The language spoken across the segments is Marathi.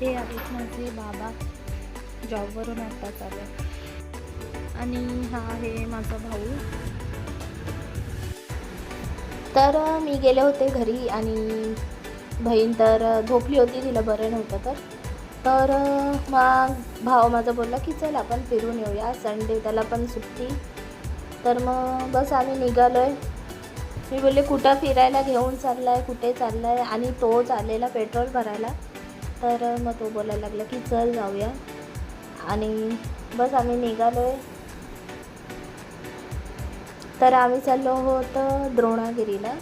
हे आहेत माझे बाबा, जॉबवरून आत्ताच आले. आणि हा आहे माझा भाऊ. तर मी गेले होते घरी आणि बहीण तर झोपली होती, तिला बरं नव्हतं. तर मग भाऊ माझा बोलला की चल आपण फिरून येऊया, संडे त्याला पण सुट्टी. तर मग बस आम्ही निघालो आहे. मी बोलले कुठं फिरायला घेऊन चालला आहे, कुठे चालला आहे, आणि तो चाललेला पेट्रोल भरायला. तर मग तो बोलायला लागला की चल जाऊया, आणि बस आम्ही निघालो आहे. तर आम्ही चाललो आहोत द्रोणागिरीला.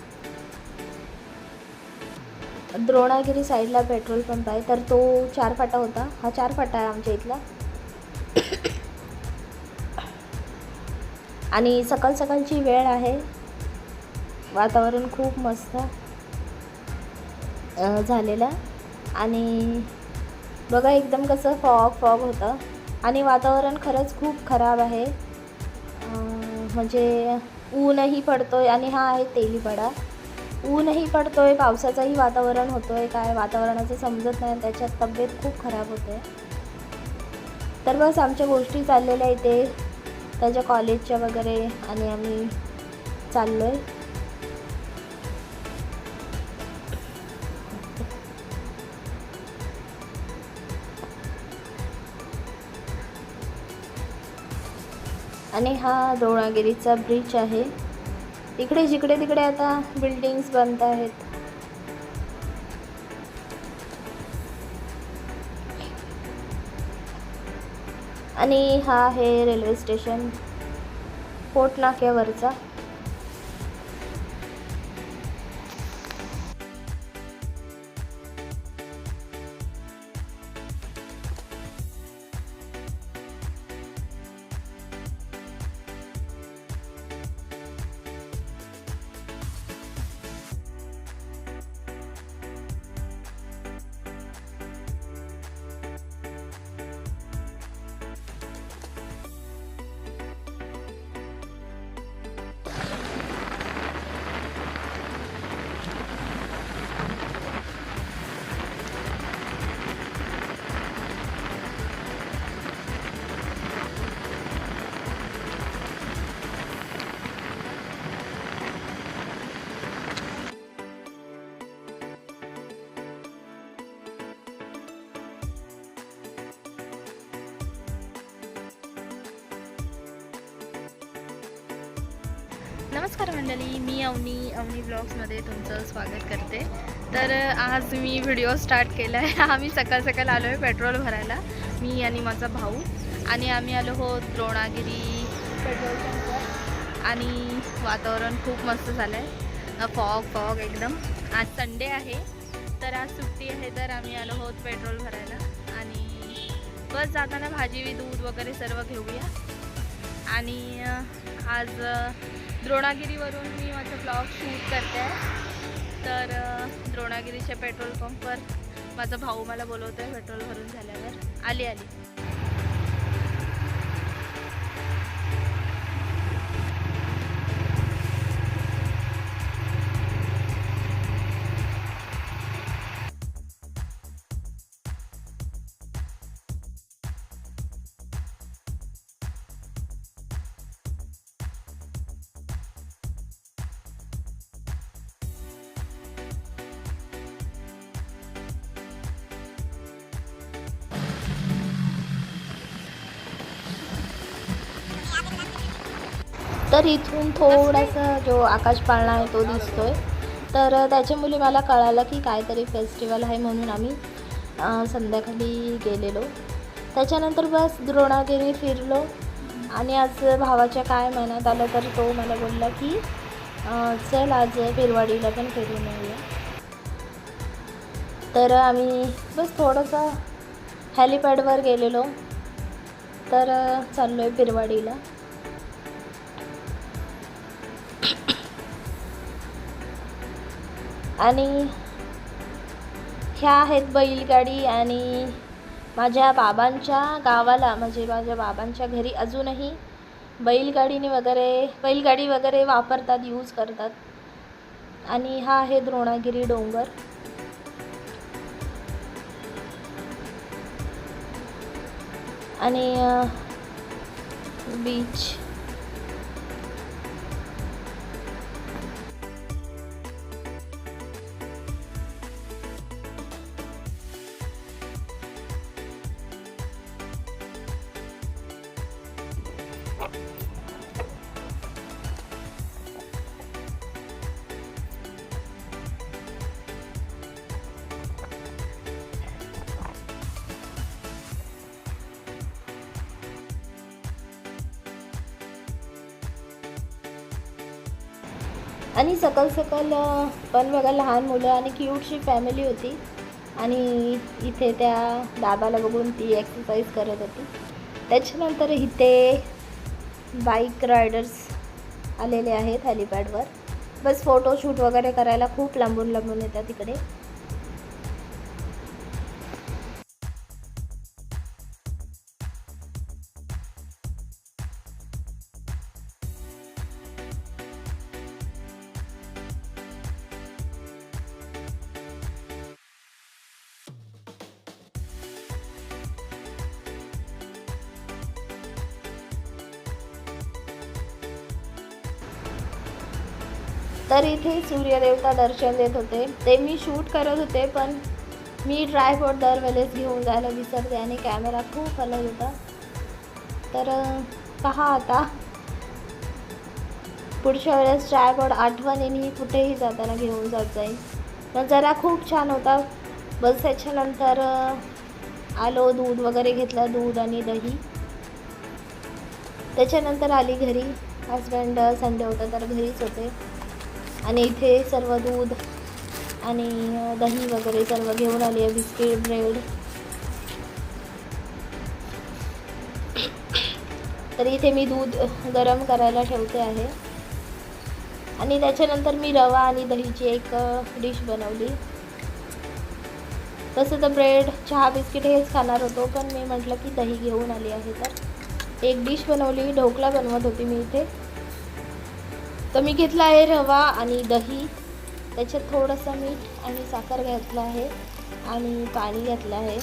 द्रोणागिरी साईडला पेट्रोल पंप आहे. तर तो 4 फाटा होता, हा 4 फाटा आहे आमच्या इथला. आणि सकाळ सकाळची वेळ आहे, वातावरण खूप मस्त झालेलं. आणि बघा एकदम कसं फॉग होतं, आणि वातावरण खरंच खूप खराब आहे. म्हणजे ऊनही पडतोय आणि हा आहे तेलीपडा. ऊनही पडतोय, पावसाचंही वातावरण होतोय, काय वातावरणाचं समजत नाही, त्याच्यात तब्येत खूप खराब होते. तर बस आमच्या गोष्टी चाललेल्या इथे त्याच्या कॉलेजच्या वगैरे, आणि आम्ही चाललो आहे. आणि हा द्रोणागिरीचा ब्रिज आहे. इकडे जिकडे तिकडे आता बिल्डिंग्स बनत आहेत. आणि हा आहे रेल्वे स्टेशन पोट नाक्यावरचा. नमस्कार मंडळी, मी अवनी ब्लॉग्समध्ये तुमचं स्वागत करते. तर आज मी व्हिडिओ स्टार्ट केला आहे. आम्ही सकाळ आलो आहे पेट्रोल भरायला, मी आणि माझा भाऊ. आणि आम्ही आलो आहोत द्रोणागिरी पेट्रोल पंपवर. आणि वातावरण खूप मस्त झालं आहे, फॉग एकदम. आज संडे आहे, तर आज सुट्टी आहे. तर आम्ही आलो आहोत पेट्रोल भरायला, आणि बस जाताना भाजी दूध वगैरे सर्व घेऊया. आणि आज द्रोणागिरीवरून मी माझा ब्लॉग शूट करते आहे. तर द्रोणागिरीच्या पेट्रोल पंपवर माझा भाऊ मला बोलवतो आहे. पेट्रोल भरून झाल्यावर आली. तर इथून थोडासा जो आकाश पाळणा आहे तो दिसतोय. तर त्याच्यामुळे मला कळालं की काहीतरी फेस्टिवल आहे, म्हणून आम्ही संध्याकाळी गेलेलो. त्याच्यानंतर बस द्रोणागिरी फिरलो. आणि आज भावाच्या काय मनात आलं, तर तो मला बोलला की चल आज पिरवाडीला पण फिरून येऊया. तर आम्ही बस थोडंसं हेलिपॅडवर गेलेलो. तर चाललो आहे पिरवाडीला. आणि ह्या आहेत बैलगाडी. आणि माझ्या बाबांच्या गावाला, म्हणजे माझ्या बाबांच्या घरी अजूनही बैलगाडी वगैरे वापरतात, यूज करतात. आणि हा आहे द्रोणागिरी डोंगर. आणि बीच. आणि सकल पण बघा लहान मुलं आणि क्यूटशी फॅमिली होती. आणि इथे त्या दादाला बघून ती एक्सरसाइज करत होती. त्याच्यानंतर इथे बाईक रायडर्स आलेले आहेत हेलिपॅडवर. बस फोटोशूट वगैरे करायला खूप लांबून येतात तिकडे. तर इथे सूर्यदेवता दर्शन देत होते. ते मी शूट करत होते, पण मी ट्रायपॉड दरवेळेस घेऊन जायला विसरते आणि कॅमेरा खूप हलत होता. तर पहा आता पुढच्या वेळेस ट्रायपॉड आठवणीने कुठेही जाताना घेऊन जात जाईल. नजारा खूप छान होता. बस त्याच्यानंतर आलो, दूध वगैरे घेतलं, दूध आणि दही. त्याच्यानंतर आली घरी. हजबंड संडे होता तर घरीच होते. आणि इथे सर्व दूध आणि दही वगैरे सर्व घेऊन आली आहे, बिस्किट, ब्रेड. तर इथे मी दूध गरम करायला ठेवते आहे. आणि त्याच्यानंतर मी रवा आणि दहीची एक डिश बनवली. तसं तर ब्रेड, चहा, बिस्किट हेच खाणार होतो, पण मी म्हटलं की दही घेऊन आली आहे तर एक डिश बनवली. ढोकळा बनवत होती मी इथे. तर मी घेतला आहे रवा आणि दही, त्याच्यात थोडंसं मीठ आणि साखर घातलं आहे आणि पाणी घातलं आहे.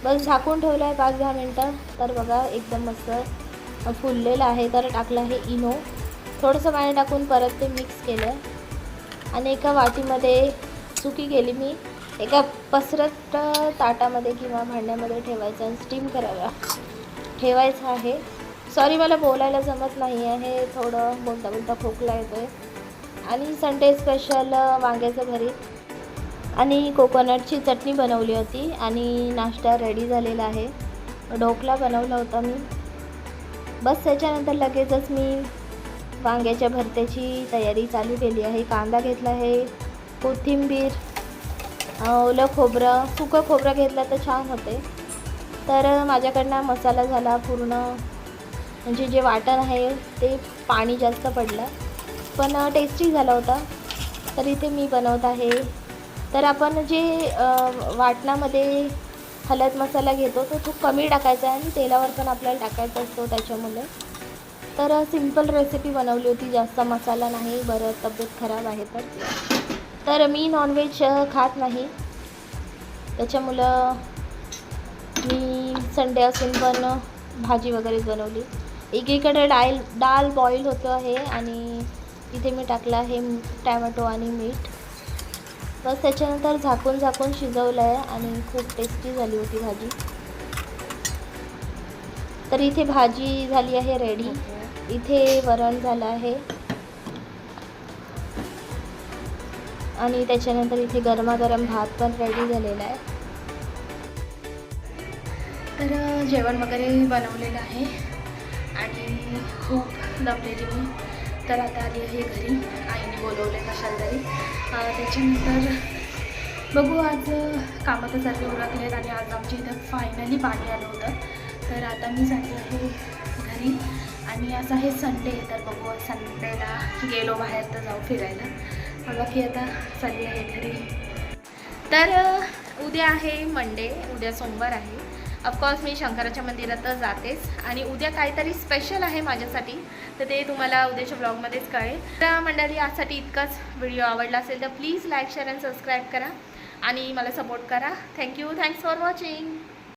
बस झाकून ठेवलं आहे 5-10 मिनटं. तर बघा एकदम मस्त फुललेलं आहे. तर टाकलं आहे इनो, थोडंसं पाणी टाकून परत ते मिक्स केलं आणि एका वाटीमध्ये सुकी केली मी. एका पसरट ताटामध्ये किंवा भांड्यामध्ये ठेवायचं आणि स्टीम करायला ठेवायचं आहे. सॉरी, मला बोलायला जमत नाही आहे, थोडं बोलता खोकला येतो आहे. आणि संडे स्पेशल वांग्याचं भरीत आणि कोकोनटची चटणी बनवली होती. आणि नाश्ता रेडी झालेला आहे. ढोकळा बनवला होता मी. बस त्याच्यानंतर लगेचच मी वांग्याच्या भरत्याची तयारी चालू केली आहे. कांदा घेतला आहे, कोथिंबीर, ओलं खोबरं, सुकं खोबरं घेतलं तर छान होते. तर माझ्याकडनं मसाला झाला पूर्ण, म्हणजे जे वाटण आहे ते पाणी जास्त पडलं, पण टेस्टी झाला होता. तर इथे मी बनवत आहे. तर आपण जे वाटणामध्ये हळद मसाला घेतो तो खूप कमी टाकायचा आहे आणि तेलावर पण आपल्याला टाकायचा असतो त्याच्यामुळे. तर सिंपल रेसिपी बनवली होती, जास्त मसाला नाही. बरं, तब्येत खराब आहे तर मी नॉनव्हेज खात नाही, त्याच्यामुळं मी संडे असून पण भाजी वगैरे बनवली. एकीकडे डाळ बॉईल होतो आहे आणि इथे मी टाकलं आहे टॅमॅटो आणि मीठ. बस त्याच्यानंतर झाकून शिजवलं आहे आणि खूप टेस्टी झाली होती भाजी. तर इथे भाजी झाली आहे रेडी. इथे वरण झालं आहे आणि त्याच्यानंतर इथे गरमागरम भात पण रेडी झालेला आहे. तर जेवण वगैरे बनवलेलं आहे आणि खूप दमलेली मी. तर आता आली आहे घरी. आईने बोलवलं आहे कशाला तरी. त्याच्यानंतर बघू, आज कामं तर सर्व उरकलेत आणि आज आमच्या इथं फायनली पाणी आलं होतं. तर आता मी चालली आहे घरी आणि आज आहे संडे. तर बघू, संडेला गेलो बाहेर तर जाऊ फिरायला. बघा की आता चालली आहे घरी. तर उद्या आहे मंडे, उद्या सोमवार आहे. ऑफकोर्स मी शंकराच्या मंदिरात तर जातेच आणि उद्या काहीतरी स्पेशल आहे माझ्यासाठी, तर ते तुम्हाला उद्याच्या ब्लॉगमध्येच कळेल. तर मंडळी, आजसाठी इतकाच. व्हिडिओ आवडला असेल तर please like, share and subscribe करा आणि मला सपोर्ट करा. थँक्यू. Thanks for watching.